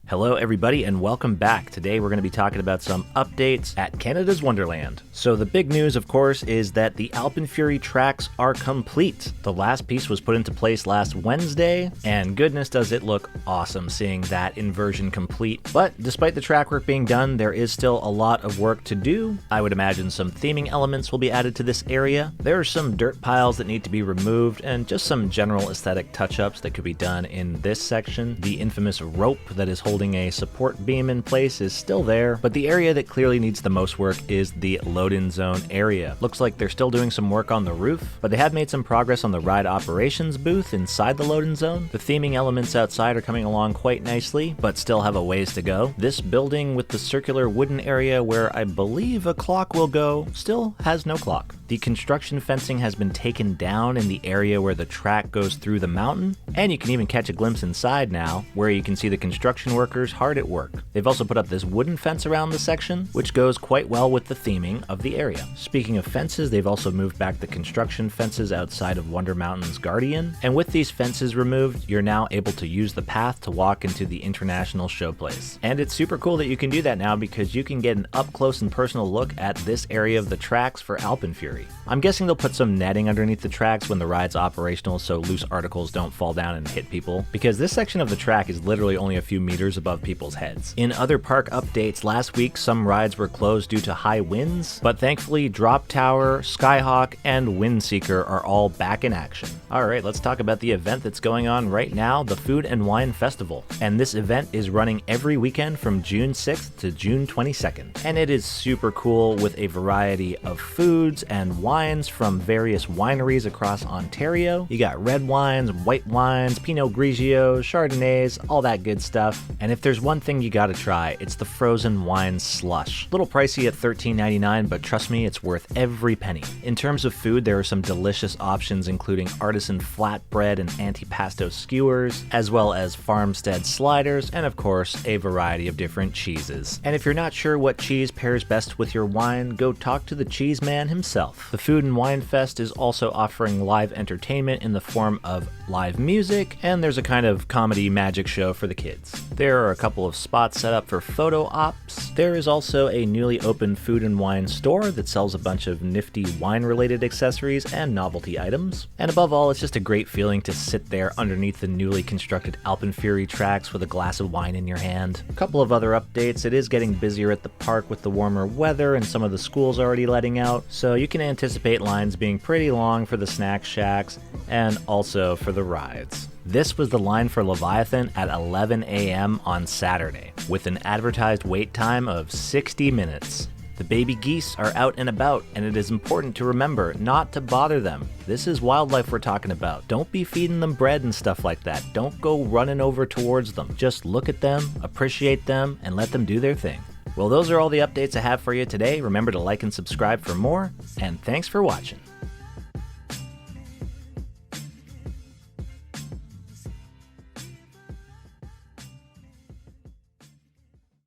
Hello everybody and welcome back. Today we're going to be talking about some updates at Canada's Wonderland. So the big news, of course, is that the AlpenFury tracks are complete. The last piece was put into place last Wednesday, and goodness does it look awesome seeing that inversion complete. But despite the track work being done, there is still a lot of work to do. I would imagine some theming elements will be added to this area. There are some dirt piles that need to be removed, and just some general aesthetic touch-ups that could be done in this section. The infamous rope that is holding a support beam in place is still there, but the area that clearly needs the most work is the load-in zone area. Looks like they're still doing some work on the roof, but they have made some progress on the ride operations booth inside the load-in zone. The theming elements outside are coming along quite nicely, but still have a ways to go. This building with the circular wooden area where I believe a clock will go still has no clock. The construction fencing has been taken down in the area where the track goes through the mountain, and you can even catch a glimpse inside now, where you can see the construction workers hard at work. They've also put up this wooden fence around the section, which goes quite well with the theming of the area. Speaking of fences, they've also moved back the construction fences outside of Wonder Mountain's Guardian, and with these fences removed, you're now able to use the path to walk into the international showplace. And it's super cool that you can do that now because you can get an up-close and personal look at this area of the tracks for AlpenFury. I'm guessing they'll put some netting underneath the tracks when the ride's operational so loose articles don't fall down and hit people, because this section of the track is literally only a few meters above people's heads. In other park updates, last week some rides were closed due to high winds, but thankfully Drop Tower, Skyhawk, and Windseeker are all back in action. Alright, let's talk about the event that's going on right now, the Food and Wine Festival. And this event is running every weekend from June 6th to June 22nd. And it is super cool with a variety of foods and wines from various wineries across Ontario. You got red wines, white wines, Pinot Grigio, Chardonnays, all that good stuff. And if there's one thing you gotta try, it's the frozen wine slush. A little pricey at $13.99, but trust me, it's worth every penny. In terms of food, there are some delicious options including artisan flatbread and antipasto skewers, as well as farmstead sliders, and of course, a variety of different cheeses. And if you're not sure what cheese pairs best with your wine, go talk to the cheese man himself. The Food and Wine Fest is also offering live entertainment in the form of live music, and there's a kind of comedy magic show for the kids. There are a couple of spots set up for photo ops. There is also a newly opened food and wine store that sells a bunch of nifty wine-related accessories and novelty items. And above all, it's just a great feeling to sit there underneath the newly constructed AlpenFury tracks with a glass of wine in your hand. A couple of other updates. It is getting busier at the park with the warmer weather and some of the schools already letting out, so you can anticipate lines being pretty long for the snack shacks and also for the rides. This was the line for Leviathan at 11 a.m. on Saturday, with an advertised wait time of 60 minutes. The baby geese are out and about, and it is important to remember not to bother them. This is wildlife we're talking about. Don't be feeding them bread and stuff like that. Don't go running over towards them. Just look at them, appreciate them, and let them do their thing. Well, those are all the updates I have for you today. Remember to like and subscribe for more, and thanks for watching.